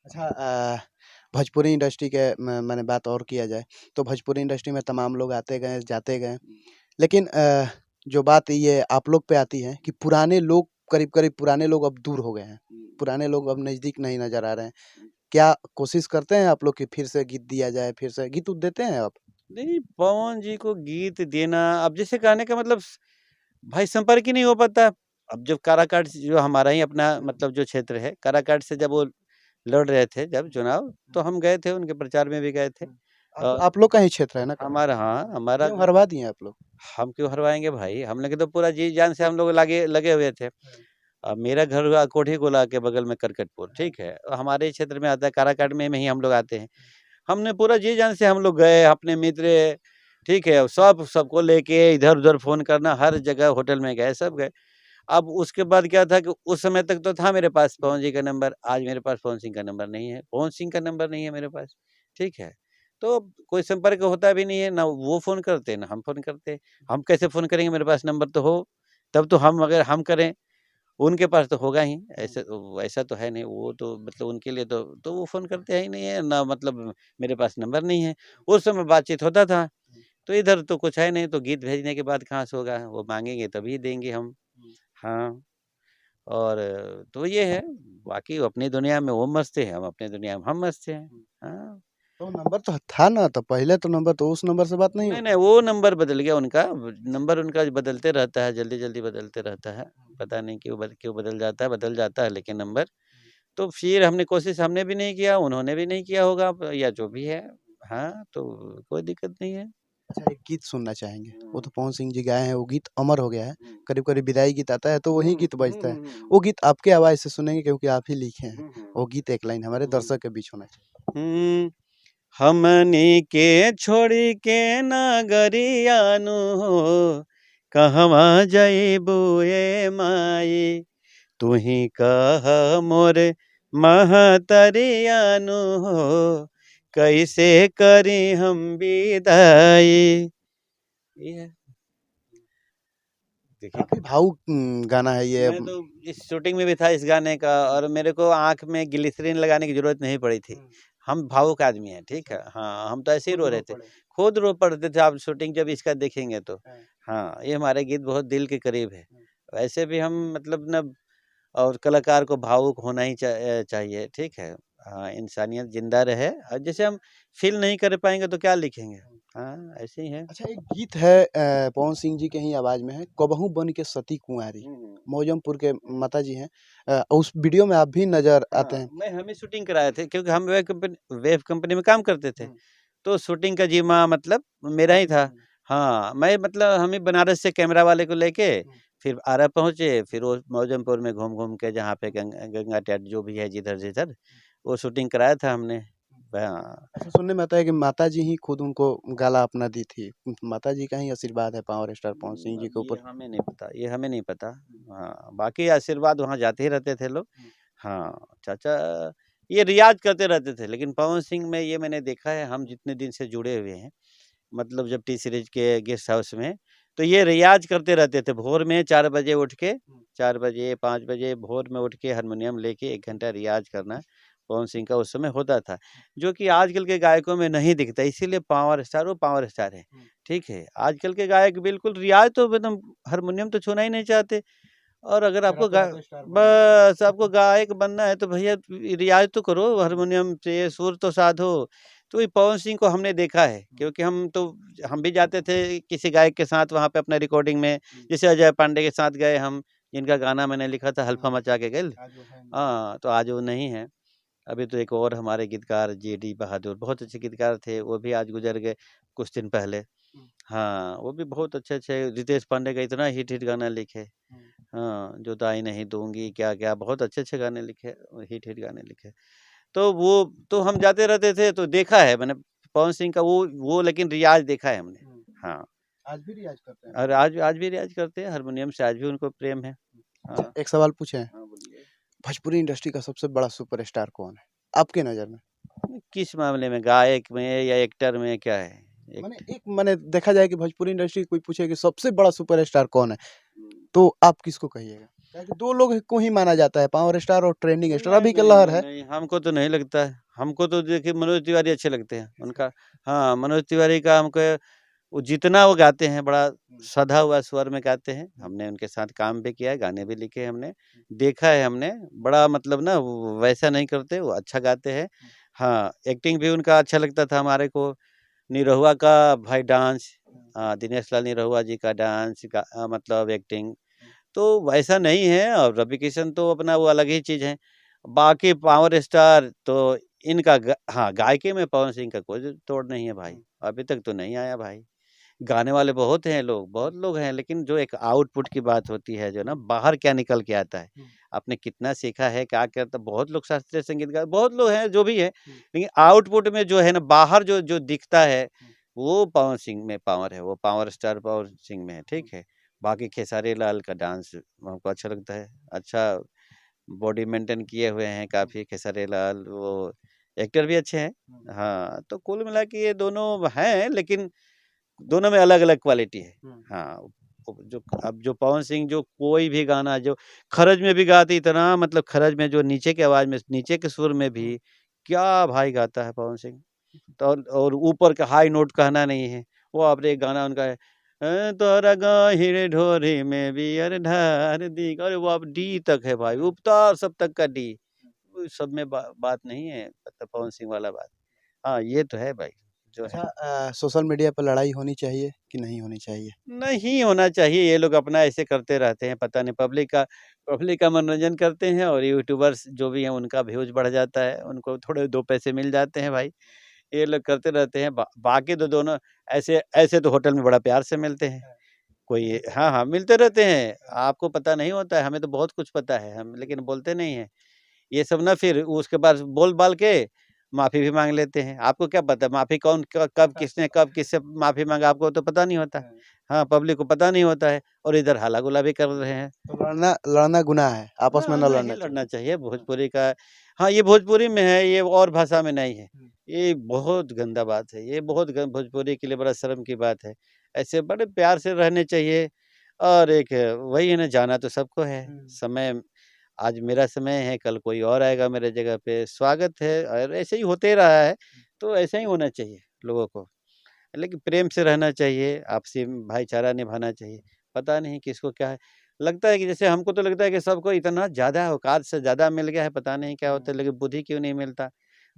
अच्छा, भोजपुरी इंडस्ट्री के माने बात और किया जाए तो भोजपुरी इंडस्ट्री में तमाम लोग आते गए जाते गए, लेकिन जो बात ये आप लोग पे आती है कि पुराने लोग करीब करीब पुराने लोग अब दूर हो गए हैं, पुराने लोग अब नज़दीक नहीं नज़र आ रहे हैं। क्या कोशिश करते हैं आप लोग कि फिर से गीत दिया जाए, फिर से गीत उत देते हैं आप? नहीं, पवन जी को गीत देना, अब जैसे कहने का मतलब भाई संपर्क ही नहीं हो पाता। अब जब काराकाट से जो हमारा ही अपना मतलब जो क्षेत्र है, काराकाट से जब वो लड़ रहे थे जब चुनाव, तो हम गए थे, उनके प्रचार में भी गए थे। आप लोग का ही क्षेत्र है ना काराकाट? हमारा, हाँ, हमारा क्यों हरवा दिए आप लोग? हम क्यों हरवाएँगे भाई? हम लोग तो पूरा जी जान से हम लोग लगे लगे हुए थे। मेरा घर हुआ कोठी गोला के बगल में करकटपुर, ठीक है? हमारे क्षेत्र में आता है, काराकाट में ही हम लोग आते हैं। हमने पूरा जी जान से हम लोग गए, अपने मित्र, ठीक है? सबको लेके इधर-उधर फ़ोन करना, हर जगह होटल में गए, सब गए। अब उसके बाद क्या था कि उस समय तक तो था मेरे पास पवन जी का नंबर, आज मेरे पास पवन सिंह का नंबर नहीं है। पवन सिंह का नंबर नहीं है मेरे पास, ठीक है? तो कोई संपर्क होता भी नहीं है, ना वो फ़ोन करते, ना हम फ़ोन करते। हम कैसे फ़ोन करेंगे, मेरे पास नंबर तो हो, तब तो हम अगर हम करें, उनके पास तो होगा ही, ऐसा तो है नहीं, वो तो मतलब उनके लिए तो वो फ़ोन करते ही नहीं है, ना मतलब मेरे पास नंबर नहीं है। उस समय बातचीत होता था, तो इधर तो कुछ है नहीं, तो गीत भेजने के बाद कहाँ से होगा? वो माँगेंगे तभी देंगे हम। हाँ, और तो ये है, बाकी वो अपनी दुनिया में वो मस्त है, हम अपनी दुनिया में हम मस्त हैं। हाँ। तो नंबर तो था ना, तो पहले तो नंबर, तो उस नंबर से बात नहीं नहीं, होती? नहीं, वो नंबर बदल गया उनका, नंबर उनका बदलते रहता है, जल्दी-जल्दी बदलते रहता है। पता नहीं क्यों बदल जाता है लेकिन नंबर। तो फिर हमने कोशिश हमने भी नहीं किया, उन्होंने भी नहीं किया होगा या जो भी है। हाँ, तो कोई दिक्कत नहीं है। अच्छा, एक गीत सुनना चाहेंगे, वो तो पवन सिंह जी गाए हैं, वो गीत अमर हो गया है। करीब करीब विदाई गीत आता है तो वही गीत बजता है। वो गीत आपके आवाज़ से सुनेंगे क्योंकि आप ही लिखे हैं। वो गीत एक लाइन हमारे दर्शक के बीच होना चाहिए। हुँ, हमनी के छोड़ी के नगरियानु हो, कहवा जइबू ए माई, तुही कह मोर महतरियानु हो, कैसे करी हम विदाई। ये है। देखिए, काफ़ी भावुक गाना है ये। मैं तो इस शूटिंग में भी था इस गाने का, और मेरे को आँख में ग्लिसरीन लगाने की ज़रूरत नहीं पड़ी थी। हम भावुक आदमी हैं, ठीक है? हाँ, हम तो ऐसे ही रो रहे थे। खुद रो पड़ते थे, आप शूटिंग जब इसका देखेंगे तो। हाँ, ये हमारे गीत बहुत दिल के करीब है। वैसे भी हम मतलब ना, और कलाकार को भावुक होना ही चाहिए, ठीक है? हाँ, इंसानियत ज़िंदा रहे, और जैसे हम फ़ील नहीं कर पाएँगे तो क्या लिखेंगे? हाँ, ऐसे ही है। अच्छा, एक गीत है पवन सिंह जी के ही आवाज़ में है, कबहू बन के सती कुँवारी। मौजमपुर के माताजी हैं। उस वीडियो में आप भी नज़र आते हाँ, हैं। हम ही शूटिंग कराए थे, क्योंकि हम वेव कंपनी में काम करते थे। तो शूटिंग का ज़िम्मा मतलब मेरा ही था। हाँ, मैं मतलब हम ही बनारस से कैमरा वाले को लेके फिर आरा पहुँचे, फिर वो मौजमपुर में घूम-घूम के जहाँ पे गंगा तट जो भी है जिधर-जिधर, वो शूटिंग कराया था हमने। हाँ। अच्छा, सुनने में आता है कि माताजी ही खुद उनको गाला अपना दी थी। माताजी का ही आशीर्वाद है पावर स्टार पवन सिंह जी अब के ये ऊपर। हमें नहीं पता, ये हमें नहीं पता। हाँ, बाकी आशीर्वाद वहाँ जाते ही रहते थे लोग। हाँ, चाचा ये रियाज़ करते रहते थे, लेकिन पवन सिंह में ये मैंने देखा है, हम जितने दिन से जुड़े हुए हैं, मतलब जब टी सीरीज़ के गेस्ट हाउस में, तो ये रियाज़ करते रहते थे। भोर में 4 बजे उठ के, 4 बजे, 5 बजे भोर में उठ के हारमोनियम लेके 1 घंटा रियाज़ करना, पवन सिंह का उस समय होता था। जो कि आजकल के गायकों में नहीं दिखता, इसीलिए पावर स्टार वो पावर स्टार है, ठीक है? आजकल के गायक बिल्कुल रियाज़ तो एकदम हारमोनियम तो छूना ही नहीं चाहते। और अगर आपको बस आपको गायक बनना है तो भैया रियाज़ तो करो, हारमोनियम से सुर तो साधो। तो ये पवन सिंह को हमने देखा है, क्योंकि हम भी जाते थे किसी गायक के साथ वहाँ पे अपना रिकॉर्डिंग में, जैसे अजय पांडे के साथ गए हम, जिनका गाना मैंने लिखा था हल्फा मचा के गइल। हाँ, तो आज वो नहीं है। अभी तो एक और हमारे गीतकार जेडी बहादुर, बहुत अच्छे गीतकार थे, वो भी आज गुज़र गए कुछ दिन पहले। हाँ, वो भी बहुत अच्छे-अच्छे, रितेश पांडे का इतना हिट-हिट गाना लिखे। हाँ, जुदाई नहीं दूँगी, क्या-क्या बहुत अच्छे-अच्छे गाने लिखे, हिट-हिट गाने लिखे। तो वो तो हम जाते रहते थे, तो देखा है मैंने पवन सिंह का वो लेकिन रियाज़ देखा है हमने। हाँ, आज भी रियाज़ करते हैं? और आज भी रियाज़ करते हैं, हारमोनियम से आज भी उनको प्रेम है। अच्छा, हाँ। एक सवाल पूछें? हाँ, बोलिए। भोजपुरी इंडस्ट्री का सबसे बड़ा सुपरस्टार कौन है? आपके नज़र में? किस मामले में, गायक में या एक्टर में, क्या है? माने देखा जाए कि भोजपुरी इंडस्ट्री कोई पूछे कि सबसे बड़ा सुपरस्टार कौन है? तो आप किसको कहिएगा? 2 लोग को ही माना जाता है, पावर स्टार और ट्रेंडिंग स्टार, नहीं अभी का नहीं लहर नहीं है। नहीं, हमको तो नहीं लगता है। हमको तो देखिए मनोज तिवारी अच्छे लगते हैं उनका। हाँ, मनोज तिवारी का हमको वो जितना वो गाते हैं बड़ा सधा हुआ स्वर में गाते हैं। हमने उनके साथ काम भी किया है, गाने भी लिखे हैं हमने, देखा है हमने। बड़ा मतलब ना वो वैसा नहीं करते, वो अच्छा गाते हैं। हाँ, एक्टिंग भी उनका अच्छा लगता था हमारे को। निरहुआ का भाई डांस, दिनेश लाल निरहुआ जी का डांस मतलब एक्टिंग तो वैसा नहीं है। और रवि किशन तो अपना वो अलग ही चीज़ है। बाकी पावर स्टार तो इनका हाँ, गायकी में पवन सिंह का कोई तोड़ नहीं है भाई। अभी तक तो नहीं आया भाई। गाने वाले बहुत हैं लोग, बहुत लोग हैं, लेकिन जो एक आउटपुट की बात होती है, जो ना बाहर क्या निकल के आता है, आपने कितना सीखा है, क्या करता, बहुत लोग शास्त्रीय संगीत गा, बहुत लोग हैं जो भी है, लेकिन आउटपुट में जो है ना बाहर जो जो दिखता है, वो पवन सिंह में पावर है, वो पावर स्टार पवन सिंह में है, ठीक है। बाकी खेसारी लाल का डांस हमको अच्छा लगता है, अच्छा बॉडी मेंटेन किए हुए हैं काफ़ी खेसारी लाल, वो एक्टर भी अच्छे हैं। हाँ, तो कुल मिला के ये दोनों हैं, लेकिन दोनों में अलग-अलग क्वालिटी है। हाँ, जो अब जो पवन सिंह जो कोई भी गाना जो खरज में भी गाते, इतना मतलब खरज में जो नीचे की आवाज़ में, नीचे के सुर में भी क्या भाई गाता है पवन सिंह। तो और ऊपर का हाई नोट कहना नहीं है। वो आपने एक गाना उनका है तोरा गहिर ढोरी में बियर ढार दी, अरे वो अब डी तक है भाई, उपतार सब तक का डी। वो सब में बात नहीं है, मतलब पवन सिंह वाला बात। हाँ, ये तो है भाई, जो है। अच्छा, सोशल मीडिया पर लड़ाई होनी चाहिए कि नहीं होनी चाहिए? नहीं होना चाहिए, ये लोग अपना ऐसे करते रहते हैं, पता नहीं पब्लिक का मनोरंजन करते हैं, और यूट्यूबर्स जो भी हैं उनका व्यूज़ बढ़ जाता है, उनको थोड़े 2 पैसे मिल जाते हैं भाई। ये लोग करते रहते हैं, बाकी तो दोनों ऐसे ऐसे तो होटल में बड़ा प्यार से मिलते हैं। कोई हाँ, हाँ, मिलते रहते हैं, आपको पता नहीं होता है, हमें तो बहुत कुछ पता है, हम लेकिन बोलते नहीं हैं। ये सब ना फिर उसके बाद बोल-बाल के माफ़ी भी माँग लेते हैं। आपको क्या पता माफ़ी कौन कब किसने कब किससे माफ़ी माँगा, आपको तो पता नहीं होता। हाँ, पब्लिक को पता नहीं होता है, और इधर हल्ला-गुल्ला भी कर रहे हैं। तो लड़ना लड़ना गुनाह है, आपस में ना नहीं लड़ना चाहिए। लड़ना चाहिए, भोजपुरी का हाँ, ये भोजपुरी में है, ये और भाषा में नहीं है। ये बहुत गंदा बात है, ये बहुत ग भोजपुरी के लिए बड़ा शर्म की बात है। ऐसे बड़े प्यार से रहने चाहिए, और एक वही है ना, जाना तो सबको है। समय आज मेरा समय है, कल कोई और आएगा मेरे जगह पे, स्वागत है, और ऐसे ही होते रहा है, तो ऐसा ही होना चाहिए लोगों को। लेकिन प्रेम से रहना चाहिए, आपसी भाईचारा निभाना चाहिए। पता नहीं किसको क्या है, लगता है कि जैसे हमको तो लगता है कि सबको इतना ज़्यादा औकात से ज़्यादा मिल गया है, पता नहीं क्या होता है, लेकिन बुद्धि क्यों नहीं मिलता?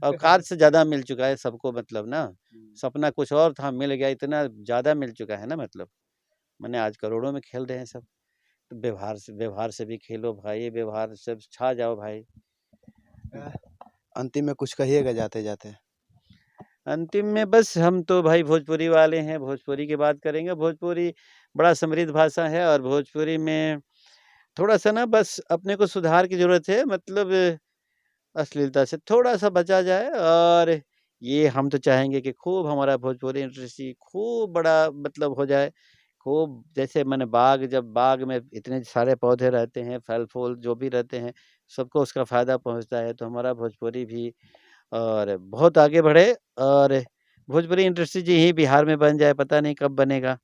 औकात से ज़्यादा मिल चुका है सबको, मतलब ना, सपना कुछ और था, मिल गया, इतना ज़्यादा मिल चुका है ना, मतलब। माने आज करोड़ों में खेल रहे हैं सब। तो व्यवहार से भी खेलो भाई, व्यवहार से छा जाओ भाई। अंतिम में कुछ कहिएगा जाते-जाते? अंतिम में बस हम तो भाई भोजपुरी वाले हैं, भोजपुरी की बात करेंगे। भोजपुरी बड़ा समृद्ध भाषा है, और भोजपुरी में थोड़ा-सा ना बस अपने को सुधार की ज़रूरत है, मतलब अश्लीलता से थोड़ा-सा बचा जाए, और ये हम तो चाहेंगे कि खूब हमारा भोजपुरी इंडस्ट्री खूब बड़ा मतलब हो जाए। खूब जैसे माने जब बाग में इतने सारे पौधे रहते हैं, फल-फूल जो भी रहते हैं, सबको उसका फ़ायदा पहुँचता है, तो हमारा भोजपुरी भी और बहुत आगे बढ़े, और भोजपुरी इंडस्ट्री जी यहीं बिहार में बन जाए, पता नहीं कब बनेगा।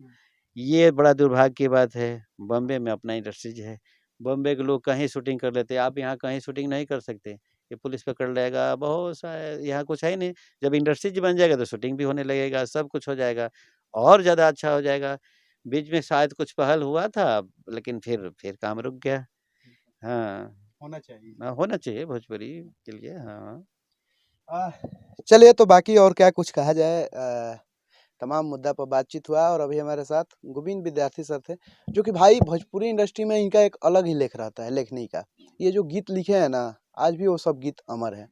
ये बड़ा दुर्भाग्य की बात है। बॉम्बे में अपना इंडस्ट्रीज़ है। बॉम्बे के लोग कहीं शूटिंग कर लेते हैं, आप यहाँ कहीं शूटिंग नहीं कर सकते। ये पुलिस पकड़ लेगा, बहुत सा यहाँ कुछ है ही नहीं। जब इंडस्ट्रीज़ बन जाएगा तो शूटिंग भी होने लगेगा, सब कुछ हो जाएगा, और ज़्यादा अच्छा हो जाएगा। बीच में शायद कुछ पहल हुआ था, लेकिन फिर काम रुक गया। हाँ, होना चाहिए। होना चाहिए भोजपुरी के लिए, हाँ। आह, चलिए, तो बाकी और क्या कुछ कहा जाए, तमाम मुद्दा पर बातचीत हुआ, और अभी हमारे साथ गोविंद विद्यार्थी सर थे, जो कि भाई भोजपुरी इंडस्ट्री में इनका एक अलग ही लेख रहता है, लेखनी का। ये जो गीत लिखे हैं ना, आज भी वो सब गीत अमर है।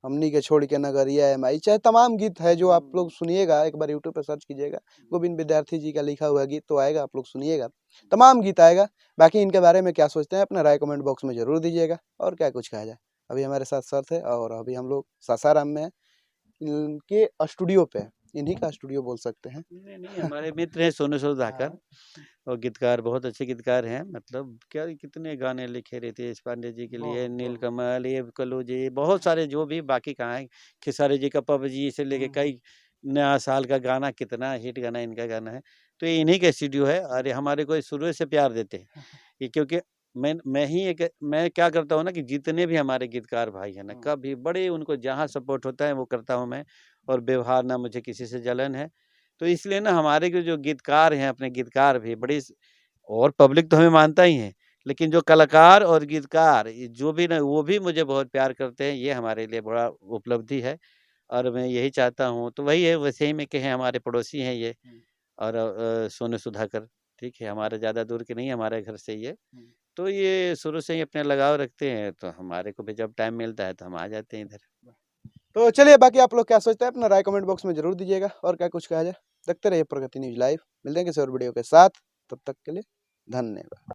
हमनी के छोड़ के नगरिया है माई, चाहे तमाम गीत है जो आप लोग सुनिएगा, एक बार यूट्यूब पे सर्च कीजिएगा, गोविंद विद्यार्थी जी का लिखा हुआ गीत तो आएगा, आप लोग सुनिएगा, तमाम गीत आएगा। बाकी इनके बारे में क्या सोचते हैं, अपना राय कमेंट बॉक्स में जरूर दीजिएगा, और क्या कुछ कहा जाए। अभी हमारे साथ सर थे, और अभी हम लोग सासाराम में हैं, इनके स्टूडियो पे, इन्हीं का स्टूडियो बोल सकते हैं। नहीं, हमारे मित्र हैं सोनू सूद धाकर, और गीतकार बहुत अच्छे गीतकार हैं, मतलब क्या कितने गाने लिखे रितेश पांडे जी के लिए, नीलकमल, ये कल्लू जी, बहुत सारे जो भी बाकी कहाँ हैं, खेसारी जी का पब जी से लेके कई नया साल का गाना, कितना हिट गाना इनका गाना है। तो ये इन्हीं का स्टूडियो है, और ये हमारे को शुरू से प्यार देते हैं, ये क्योंकि मैं ही एक मैं क्या करता हूँ ना कि जितने भी हमारे गीतकार भाई हैं ना, हुँ। कभी बड़े उनको जहाँ सपोर्ट होता है वो करता हूँ मैं, और व्यवहार ना मुझे किसी से जलन है। तो इसलिए ना हमारे के जो गीतकार हैं, अपने गीतकार भी बड़ी और पब्लिक तो हमें मानता ही है, लेकिन जो कलाकार और गीतकार ये जो भी ना वो भी मुझे बहुत प्यार करते हैं, ये हमारे लिए बड़ा उपलब्धि है और मैं यही चाहता हूँ। तो वही है, वैसे ही में के हैं, हमारे पड़ोसी हैं ये हुँ। और सोनू सुधाकर, ठीक है, हमारे ज़्यादा दूर के नहीं है, हमारे घर से ही है। हुँ। तो ये शुरू से ही अपने लगाव रखते हैं, तो हमारे को भी जब टाइम मिलता है तो हम आ जाते हैं इधर। तो चलिए बाकी आप लोग क्या सोचते हैं अपना राय कमेंट बॉक्स में ज़रूर दीजिएगा और क्या कुछ कहा जाए। देखते रहिए प्रगति न्यूज़ लाइव। मिलते हैं किसी और वीडियो के साथ, तब तक के लिए धन्यवाद।